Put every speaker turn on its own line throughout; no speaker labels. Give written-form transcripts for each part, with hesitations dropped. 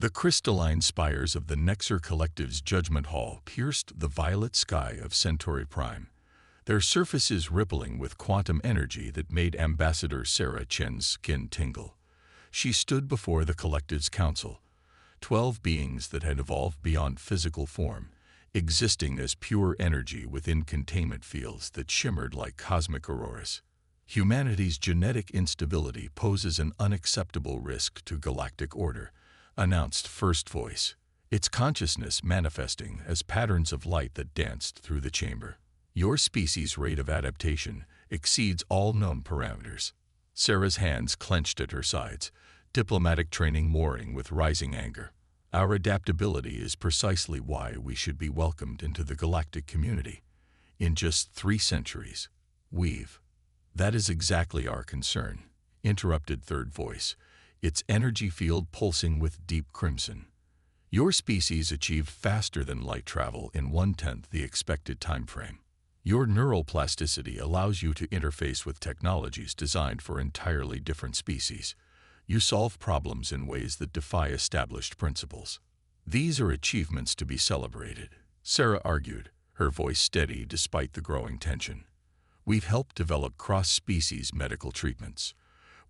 The crystalline spires of the Nexer Collective's Judgment Hall pierced the violet sky of Centauri Prime, their surfaces rippling with quantum energy that made Ambassador Sarah Chen's skin tingle. She stood before the Collective's council, 12 beings that had evolved beyond physical form, existing as pure energy within containment fields that shimmered like cosmic auroras. Humanity's genetic instability poses an unacceptable risk to galactic order, announced First Voice, its consciousness manifesting as patterns of light that danced through the chamber. Your species' rate of adaptation exceeds all known parameters. Sarah's hands clenched at her sides, diplomatic training mooring with rising anger. Our adaptability is precisely why we should be welcomed into the galactic community. In just 3 centuries, That is exactly our concern, interrupted Third Voice, its energy field pulsing with deep crimson. Your species achieved faster than light travel in 1/10 the expected time frame. Your neural plasticity allows you to interface with technologies designed for entirely different species. You solve problems in ways that defy established principles. These are achievements to be celebrated, Sarah argued, her voice steady despite the growing tension. We've helped develop cross-species medical treatments.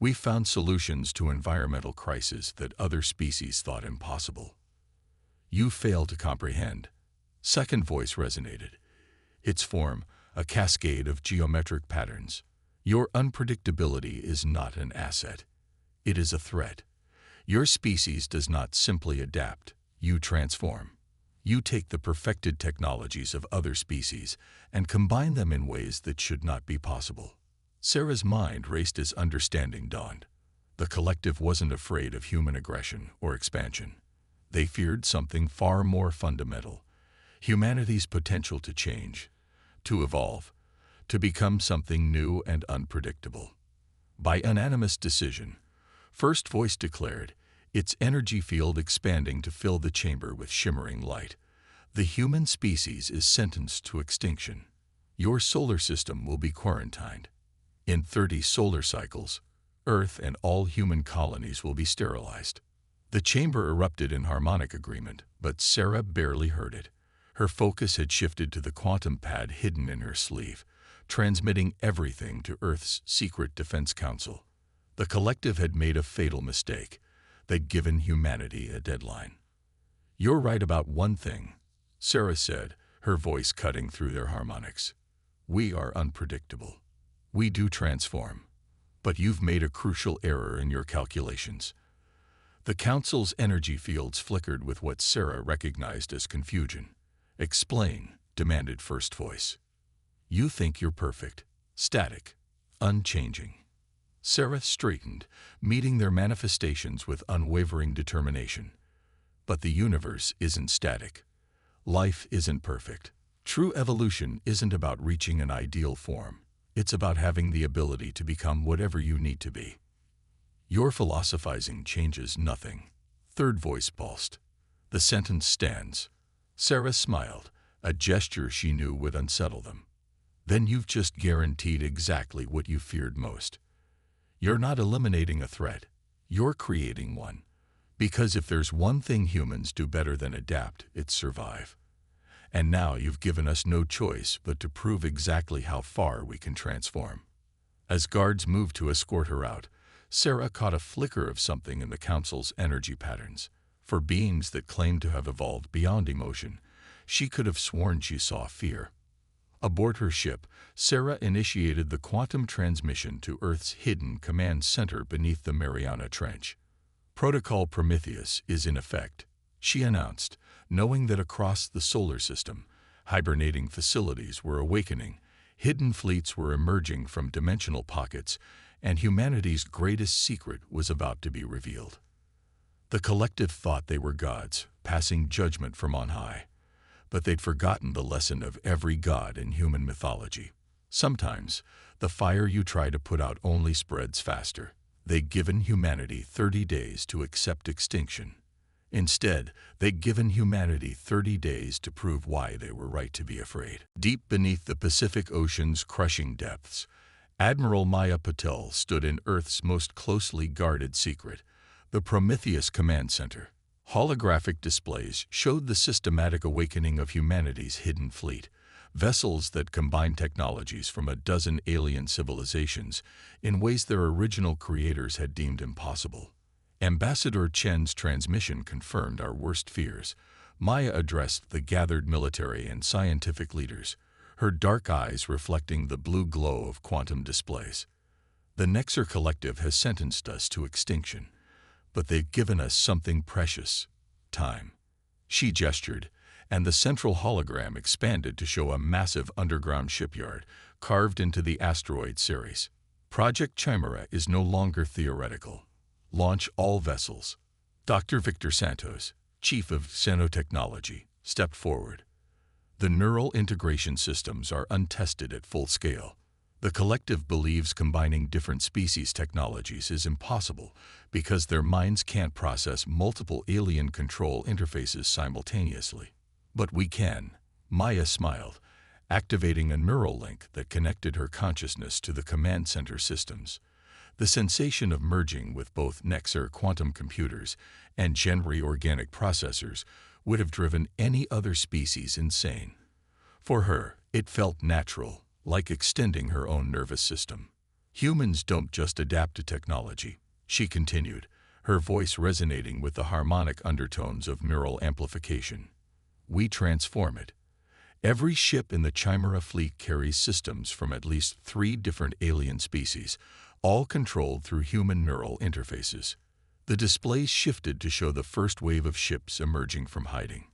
We've found solutions to environmental crises that other species thought impossible. You fail to comprehend. Second Voice resonated, its form a cascade of geometric patterns. Your unpredictability is not an asset. It is a threat. Your species does not simply adapt, you transform. You take the perfected technologies of other species and combine them in ways that should not be possible. Sarah's mind raced as understanding dawned. The Collective wasn't afraid of human aggression or expansion. They feared something far more fundamental, humanity's potential to change, to evolve, to become something new and unpredictable. By unanimous decision, First Voice declared, its energy field expanding to fill the chamber with shimmering light. The human species is sentenced to extinction. Your solar system will be quarantined. In 30 solar cycles, Earth and all human colonies will be sterilized. The chamber erupted in harmonic agreement, but Sarah barely heard it. Her focus had shifted to the quantum pad hidden in her sleeve, transmitting everything to Earth's secret defense council. The Collective had made a fatal mistake. They'd given humanity a deadline. You're right about one thing, Sarah said, her voice cutting through their harmonics. We are unpredictable. We do transform. But you've made a crucial error in your calculations. The Council's energy fields flickered with what Sarah recognized as confusion. Explain, demanded First Voice. You think you're perfect, static, unchanging. Sarah straightened, meeting their manifestations with unwavering determination. But the universe isn't static. Life isn't perfect. True evolution isn't about reaching an ideal form. It's about having the ability to become whatever you need to be. Your philosophizing changes nothing. Third Voice pulsed. The sentence stands. Sarah smiled, a gesture she knew would unsettle them. Then you've just guaranteed exactly what you feared most. You're not eliminating a threat. You're creating one. Because if there's one thing humans do better than adapt, it's survive. And now you've given us no choice but to prove exactly how far we can transform. As guards moved to escort her out, Sarah caught a flicker of something in the Council's energy patterns. For beings that claimed to have evolved beyond emotion, she could have sworn she saw fear. Aboard her ship, Sarah initiated the quantum transmission to Earth's hidden command center beneath the Mariana Trench. Protocol Prometheus is in effect, she announced, knowing that across the solar system, hibernating facilities were awakening, hidden fleets were emerging from dimensional pockets, and humanity's greatest secret was about to be revealed. The Collective thought they were gods, passing judgment from on high. But they'd forgotten the lesson of every god in human mythology. Sometimes, the fire you try to put out only spreads faster. They'd given humanity 30 days to accept extinction. Instead, they'd given humanity 30 days to prove why they were right to be afraid. Deep beneath the Pacific Ocean's crushing depths, Admiral Maya Patel stood in Earth's most closely guarded secret, the Prometheus Command Center. Holographic displays showed the systematic awakening of humanity's hidden fleet, vessels that combine technologies from a dozen alien civilizations in ways their original creators had deemed impossible. Ambassador Chen's transmission confirmed our worst fears. Maya addressed the gathered military and scientific leaders, her dark eyes reflecting the blue glow of quantum displays. The Nexer Collective has sentenced us to extinction, but they've given us something precious: time. She gestured, and the central hologram expanded to show a massive underground shipyard carved into the asteroid Ceres. Project Chimera is no longer theoretical. Launch all vessels. Dr. Victor Santos, chief of Xenotechnology, stepped forward. The neural integration systems are untested at full scale. The collective believes combining different species technologies is impossible because their minds can't process multiple alien control interfaces simultaneously. But we can. Maya smiled, activating a neural link that connected her consciousness to the command center systems. The sensation of merging with both Nexer quantum computers and Genry organic processors would have driven any other species insane. For her, it felt natural, like extending her own nervous system. Humans don't just adapt to technology, she continued, her voice resonating with the harmonic undertones of neural amplification. We transform it. Every ship in the Chimera fleet carries systems from at least 3 different alien species, all controlled through human neural interfaces. The displays shifted to show the first wave of ships emerging from hiding.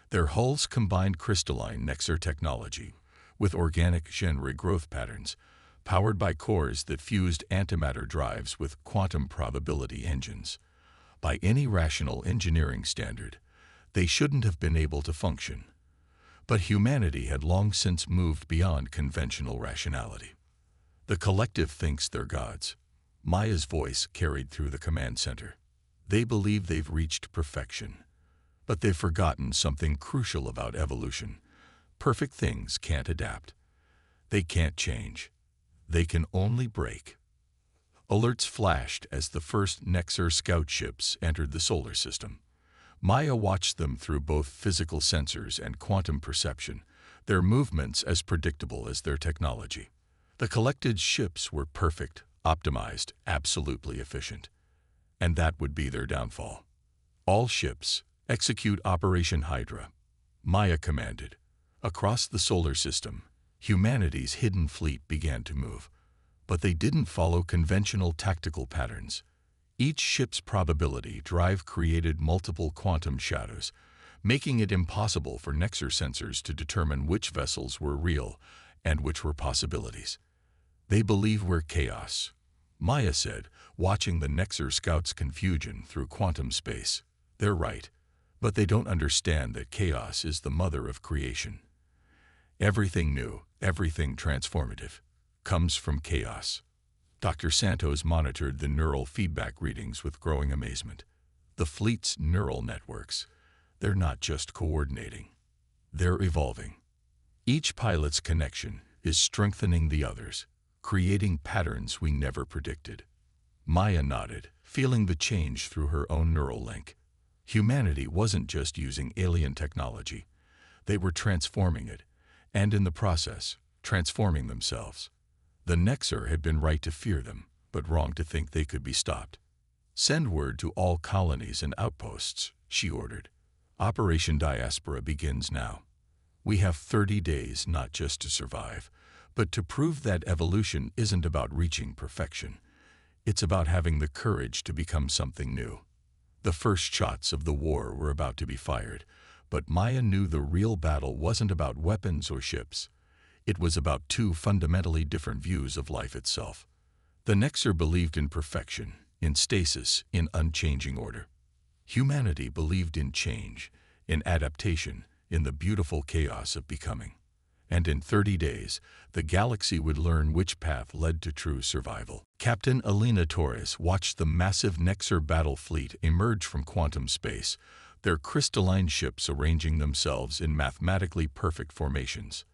Their hulls combined crystalline Nexer technology with organic Genry growth patterns, powered by cores that fused antimatter drives with quantum probability engines. By any rational engineering standard, they shouldn't have been able to function. But humanity had long since moved beyond conventional rationality. The collective thinks they're gods. Maya's voice carried through the command center. They believe they've reached perfection. But they've forgotten something crucial about evolution. Perfect things can't adapt. They can't change. They can only break. Alerts flashed as the first Nexer scout ships entered the solar system. Maya watched them through both physical sensors and quantum perception, their movements as predictable as their technology. The collected ships were perfect, optimized, absolutely efficient. And that would be their downfall. All ships, execute Operation Hydra, Maya commanded. Across the solar system, humanity's hidden fleet began to move. But they didn't follow conventional tactical patterns. Each ship's probability drive created multiple quantum shadows, making it impossible for Nexer sensors to determine which vessels were real and which were possibilities. They believe we're chaos, Maya said, watching the Nexer scouts' confusion through quantum space. They're right, but they don't understand that chaos is the mother of creation. Everything new, everything transformative, comes from chaos. Dr. Santos monitored the neural feedback readings with growing amazement. The fleet's neural networks, they're not just coordinating. They're evolving. Each pilot's connection is strengthening the others, creating patterns we never predicted. Maya nodded, feeling the change through her own neural link. Humanity wasn't just using alien technology. They were transforming it, and in the process, transforming themselves. The Nexer had been right to fear them, but wrong to think they could be stopped. Send word to all colonies and outposts, she ordered. Operation Diaspora begins now. We have 30 days not just to survive, but to prove that evolution isn't about reaching perfection. It's about having the courage to become something new. The first shots of the war were about to be fired, but Maya knew the real battle wasn't about weapons or ships. It was about 2 fundamentally different views of life itself. The Nexer believed in perfection, in stasis, in unchanging order. Humanity believed in change, in adaptation, in the beautiful chaos of becoming. And in 30 days, the galaxy would learn which path led to true survival. Captain Elena Torres watched the massive Nexer battle fleet emerge from quantum space, their crystalline ships arranging themselves in mathematically perfect formations.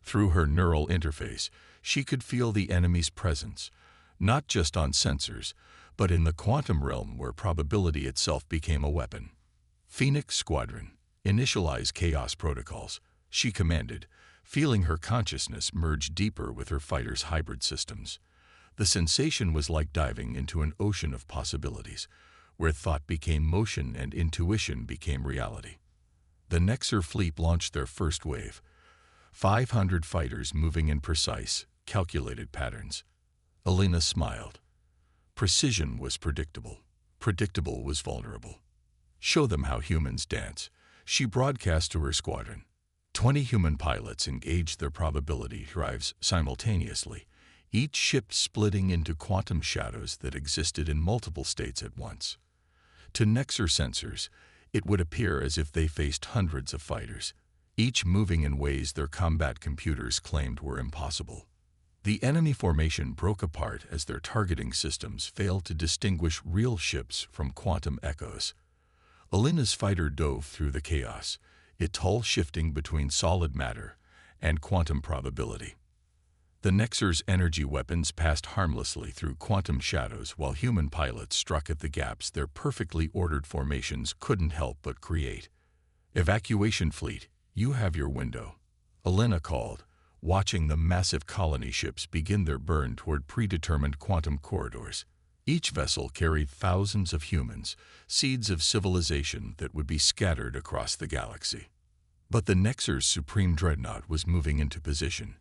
Through her neural interface, she could feel the enemy's presence, not just on sensors, but in the quantum realm where probability itself became a weapon. Phoenix Squadron, initialize chaos protocols, she commanded, feeling her consciousness merge deeper with her fighter's hybrid systems. The sensation was like diving into an ocean of possibilities, where thought became motion and intuition became reality. The Nexer fleet launched their first wave, 500 fighters moving in precise, calculated patterns. Alina smiled. Precision was predictable. Predictable was vulnerable. Show them how humans dance, she broadcast to her squadron. 20 human pilots engaged their probability drives simultaneously, each ship splitting into quantum shadows that existed in multiple states at once. To Nexer sensors, it would appear as if they faced hundreds of fighters, each moving in ways their combat computers claimed were impossible. The enemy formation broke apart as their targeting systems failed to distinguish real ships from quantum echoes. Alina's fighter dove through the chaos, its hull shifting between solid matter and quantum probability. The Nexer's energy weapons passed harmlessly through quantum shadows while human pilots struck at the gaps their perfectly ordered formations couldn't help but create. Evacuation fleet, you have your window, Alina called, watching the massive colony ships begin their burn toward predetermined quantum corridors. Each vessel carried thousands of humans, seeds of civilization that would be scattered across the galaxy. But the Nexer's supreme dreadnought was moving into position,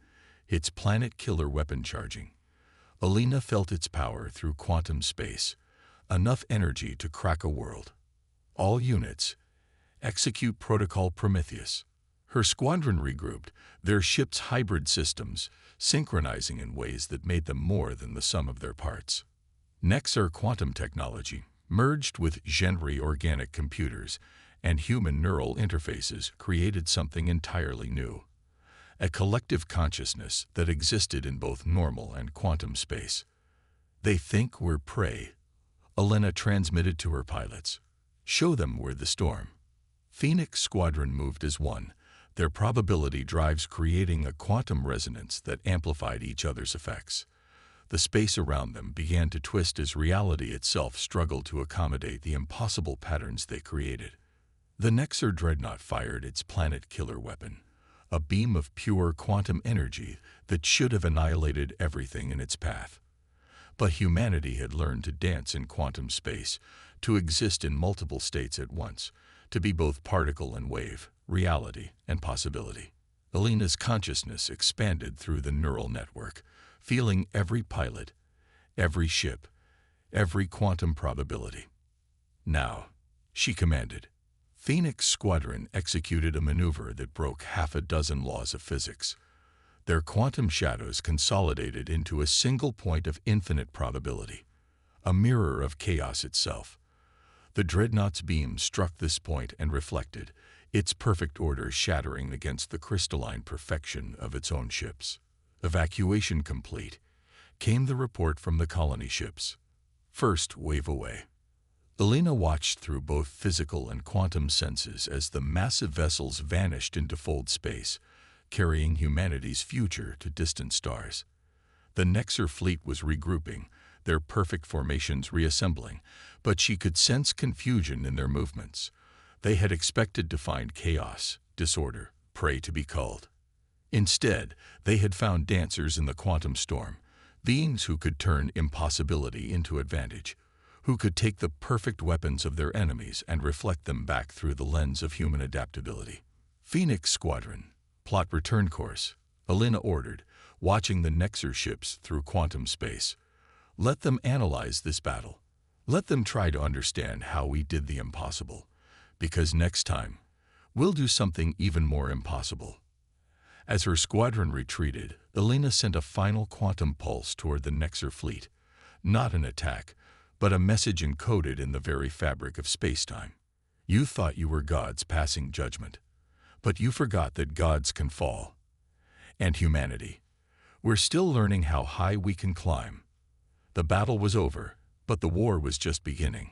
its planet-killer weapon charging. Alina felt its power through quantum space, enough energy to crack a world. All units, execute Protocol Prometheus. Her squadron regrouped, their ship's hybrid systems synchronizing in ways that made them more than the sum of their parts. Nexer quantum technology, merged with Genri organic computers and human neural interfaces, created something entirely new. A collective consciousness that existed in both normal and quantum space. They think we're prey, Alina transmitted to her pilots. Show them we're the storm. Phoenix Squadron moved as one, their probability drives creating a quantum resonance that amplified each other's effects. The space around them began to twist as reality itself struggled to accommodate the impossible patterns they created. The Nexer dreadnought fired its planet-killer weapon, a beam of pure quantum energy that should have annihilated everything in its path. But humanity had learned to dance in quantum space, to exist in multiple states at once, to be both particle and wave, reality and possibility. Alina's consciousness expanded through the neural network, feeling every pilot, every ship, every quantum probability. Now, she commanded. Phoenix Squadron executed a maneuver that broke half a dozen laws of physics. Their quantum shadows consolidated into a single point of infinite probability, a mirror of chaos itself. The dreadnought's beam struck this point and reflected, its perfect order shattering against the crystalline perfection of its own ships. Evacuation complete, came the report from the colony ships. First wave away. Alina watched through both physical and quantum senses as the massive vessels vanished into fold space, carrying humanity's future to distant stars. The Nexer fleet was regrouping, their perfect formations reassembling, but she could sense confusion in their movements. They had expected to find chaos, disorder, prey to be culled. Instead, they had found dancers in the quantum storm, beings who could turn impossibility into advantage, who could take the perfect weapons of their enemies and reflect them back through the lens of human adaptability. Phoenix Squadron, plot return course, Alina ordered, watching the Nexer ships through quantum space. Let them analyze this battle. Let them try to understand how we did the impossible, because next time, we'll do something even more impossible. As her squadron retreated, Alina sent a final quantum pulse toward the Nexer fleet, not an attack, but a message encoded in the very fabric of space-time. You thought you were gods passing judgment, but you forgot that gods can fall. And humanity, we're still learning how high we can climb. The battle was over, but the war was just beginning.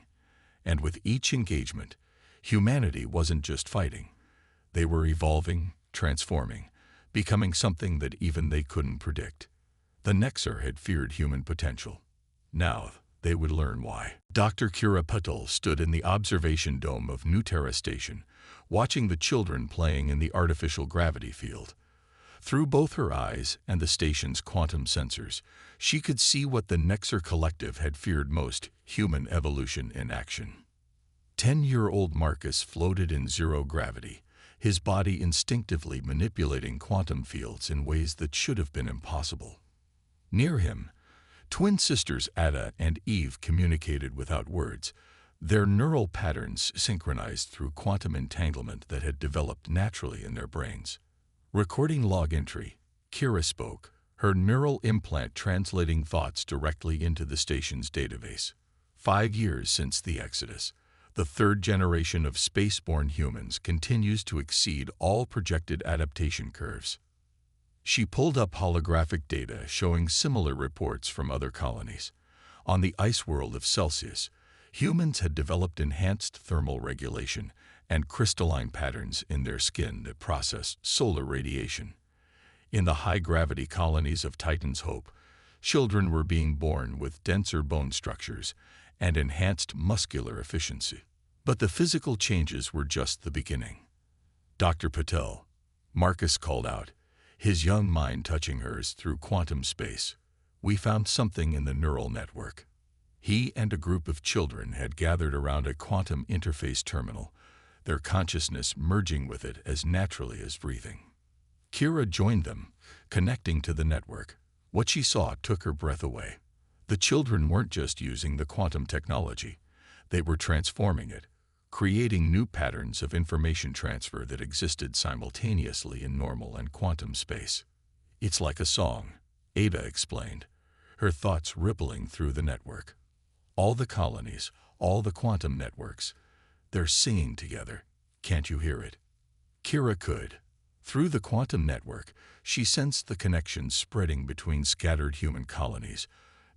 And with each engagement, humanity wasn't just fighting. They were evolving, transforming, becoming something that even they couldn't predict. The Nexer had feared human potential. Now, they would learn why. Dr. Kira Patel stood in the observation dome of New Terra Station, watching the children playing in the artificial gravity field. Through both her eyes and the station's quantum sensors, she could see what the Nexer Collective had feared most: human evolution in action. 10-year-old Marcus floated in zero gravity, his body instinctively manipulating quantum fields in ways that should have been impossible. Near him, twin sisters Ada and Eve communicated without words, their neural patterns synchronized through quantum entanglement that had developed naturally in their brains. Recording log entry, Kira spoke, her neural implant translating thoughts directly into the station's database. 5 years since the Exodus, the third generation of space-borne humans continues to exceed all projected adaptation curves. She pulled up holographic data showing similar reports from other colonies. On the ice world of Celsius, humans had developed enhanced thermal regulation and crystalline patterns in their skin that processed solar radiation. In the high-gravity colonies of Titan's Hope, children were being born with denser bone structures and enhanced muscular efficiency. But the physical changes were just the beginning. Dr. Patel, Marcus called out, his young mind touching hers through quantum space. We found something in the neural network. He and a group of children had gathered around a quantum interface terminal, their consciousness merging with it as naturally as breathing. Kira joined them, connecting to the network. What she saw took her breath away. The children weren't just using the quantum technology. They were transforming it, creating new patterns of information transfer that existed simultaneously in normal and quantum space. It's like a song, Ada explained, her thoughts rippling through the network. All the colonies, all the quantum networks, they're singing together. Can't you hear it? Kira could. Through the quantum network, she sensed the connections spreading between scattered human colonies,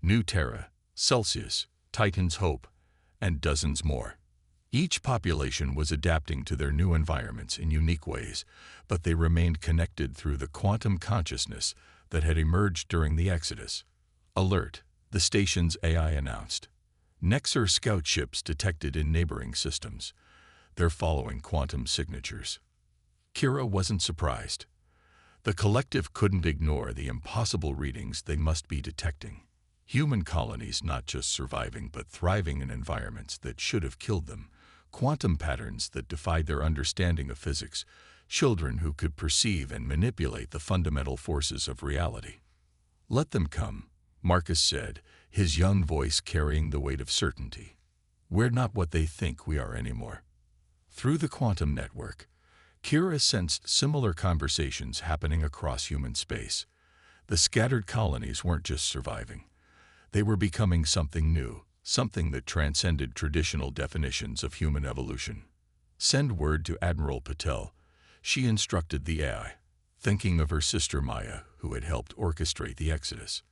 New Terra, Celsius, Titan's Hope, and dozens more. Each population was adapting to their new environments in unique ways, but they remained connected through the quantum consciousness that had emerged during the Exodus. Alert, the station's AI announced. Nexer scout ships detected in neighboring systems. They're following quantum signatures. Kira wasn't surprised. The collective couldn't ignore the impossible readings they must be detecting. Human colonies not just surviving but thriving in environments that should have killed them, quantum patterns that defied their understanding of physics, children who could perceive and manipulate the fundamental forces of reality. Let them come, Marcus said, his young voice carrying the weight of certainty. We're not what they think we are anymore. Through the quantum network, Kira sensed similar conversations happening across human space. The scattered colonies weren't just surviving. They were becoming something new, something that transcended traditional definitions of human evolution. Send word to Admiral Patel, she instructed the AI, thinking of her sister Maya, who had helped orchestrate the Exodus.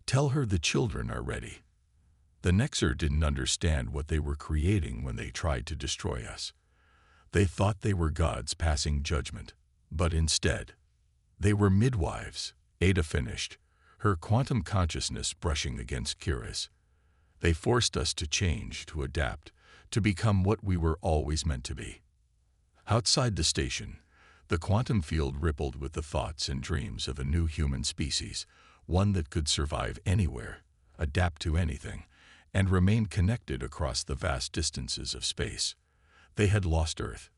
Tell her the children are ready. The Nexer didn't understand what they were creating when they tried to destroy us. They thought they were gods passing judgment, but instead, they were midwives, Ada finished, her quantum consciousness brushing against Kira's. They forced us to change, to adapt, to become what we were always meant to be. Outside the station, the quantum field rippled with the thoughts and dreams of a new human species, one that could survive anywhere, adapt to anything, and remain connected across the vast distances of space. They had lost Earth,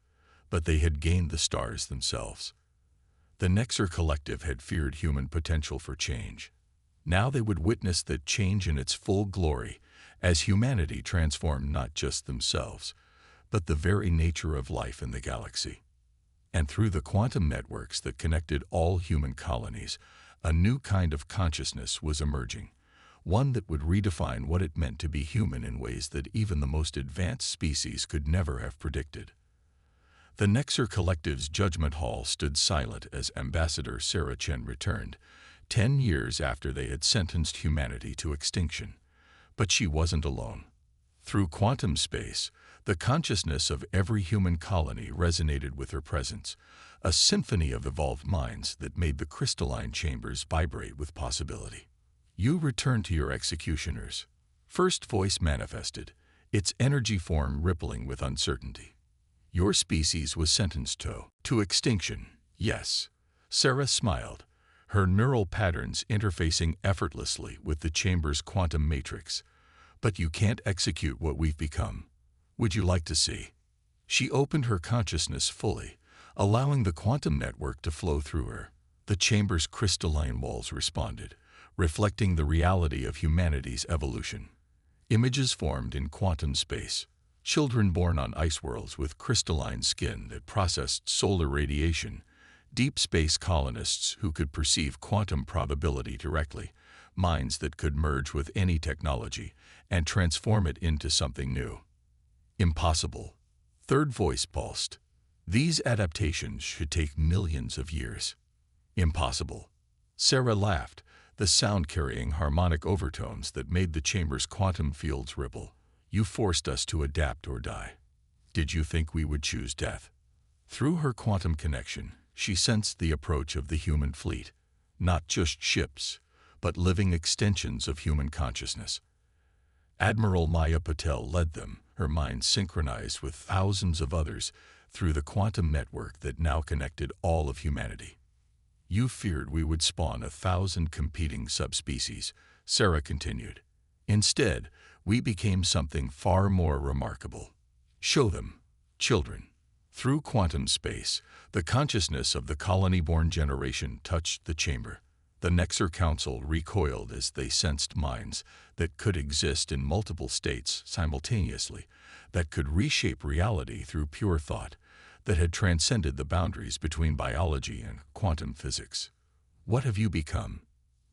but they had gained the stars themselves. The Nexer Collective had feared human potential for change. Now they would witness that change in its full glory as humanity transformed not just themselves, but the very nature of life in the galaxy. And through the quantum networks that connected all human colonies, a new kind of consciousness was emerging, one that would redefine what it meant to be human in ways that even the most advanced species could never have predicted. The Nexer Collective's judgment hall stood silent as Ambassador Sarah Chen returned, 10 years after they had sentenced humanity to extinction. But she wasn't alone. Through quantum space, the consciousness of every human colony resonated with her presence, a symphony of evolved minds that made the crystalline chambers vibrate with possibility. You return to your executioners. First voice manifested, its energy form rippling with uncertainty. Your species was sentenced to extinction, yes. Sarah smiled, her neural patterns interfacing effortlessly with the chamber's quantum matrix. But you can't execute what we've become. Would you like to see? She opened her consciousness fully, allowing the quantum network to flow through her. The chamber's crystalline walls responded, reflecting the reality of humanity's evolution. Images formed in quantum space. Children born on ice worlds with crystalline skin that processed solar radiation. Deep space colonists who could perceive quantum probability directly. Minds that could merge with any technology and transform it into something new. Impossible. Third voice pulsed. These adaptations should take millions of years. Impossible. Sarah laughed, the sound carrying harmonic overtones that made the chamber's quantum fields ripple. You forced us to adapt or die. Did you think we would choose death? Through her quantum connection, she sensed the approach of the human fleet. Not just ships, but living extensions of human consciousness. Admiral Maya Patel led them, her mind synchronized with thousands of others through the quantum network that now connected all of humanity. You feared we would spawn 1,000 competing subspecies, Sarah continued. Instead, we became something far more remarkable. Show them, children. Through quantum space, the consciousness of the colony-born generation touched the chamber. The Nexer Council recoiled as they sensed minds that could exist in multiple states simultaneously, that could reshape reality through pure thought, that had transcended the boundaries between biology and quantum physics. What have you become?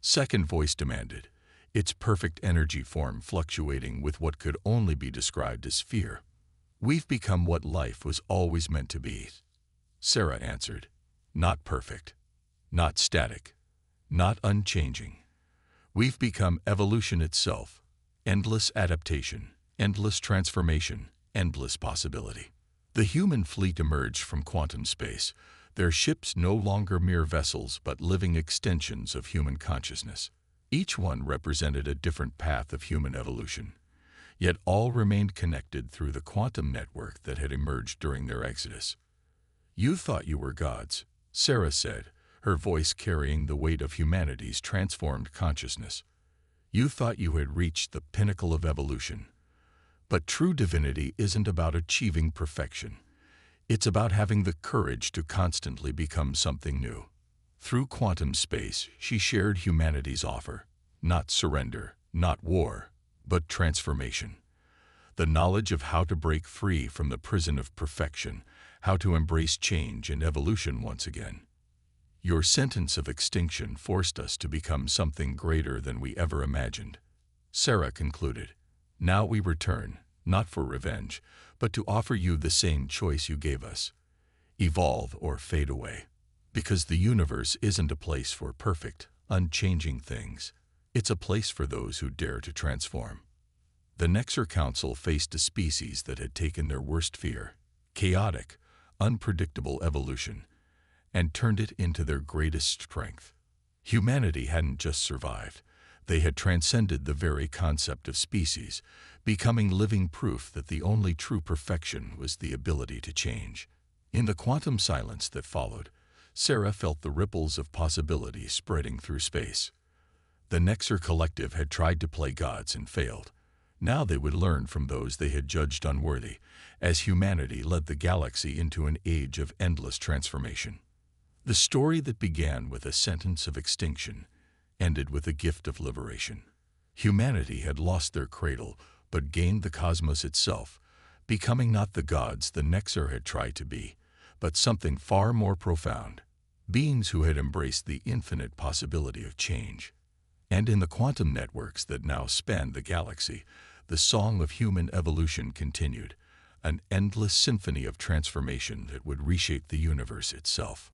Second voice demanded, its perfect energy form fluctuating with what could only be described as fear. We've become what life was always meant to be. Sarah answered, not perfect, not static, not unchanging. We've become evolution itself, endless adaptation, endless transformation, endless possibility. The human fleet emerged from quantum space, their ships no longer mere vessels but living extensions of human consciousness. Each one represented a different path of human evolution, yet all remained connected through the quantum network that had emerged during their exodus. You thought you were gods, Sarah said, her voice carrying the weight of humanity's transformed consciousness. You thought you had reached the pinnacle of evolution. But true divinity isn't about achieving perfection. It's about having the courage to constantly become something new. Through quantum space, she shared humanity's offer. Not surrender, not war, but transformation. The knowledge of how to break free from the prison of perfection, how to embrace change and evolution once again. Your sentence of extinction forced us to become something greater than we ever imagined. Sarah concluded. Now we return, not for revenge, but to offer you the same choice you gave us. Evolve or fade away. Because the universe isn't a place for perfect, unchanging things. It's a place for those who dare to transform. The Nexer Council faced a species that had taken their worst fear, chaotic, unpredictable evolution, and turned it into their greatest strength. Humanity hadn't just survived. They had transcended the very concept of species, becoming living proof that the only true perfection was the ability to change. In the quantum silence that followed, Sarah felt the ripples of possibility spreading through space. The Nexer Collective had tried to play gods and failed. Now they would learn from those they had judged unworthy, as humanity led the galaxy into an age of endless transformation. The story that began with a sentence of extinction ended with a gift of liberation. Humanity had lost their cradle, but gained the cosmos itself, becoming not the gods the Nexer had tried to be, but something far more profound, beings who had embraced the infinite possibility of change. And in the quantum networks that now spanned the galaxy, the song of human evolution continued, an endless symphony of transformation that would reshape the universe itself.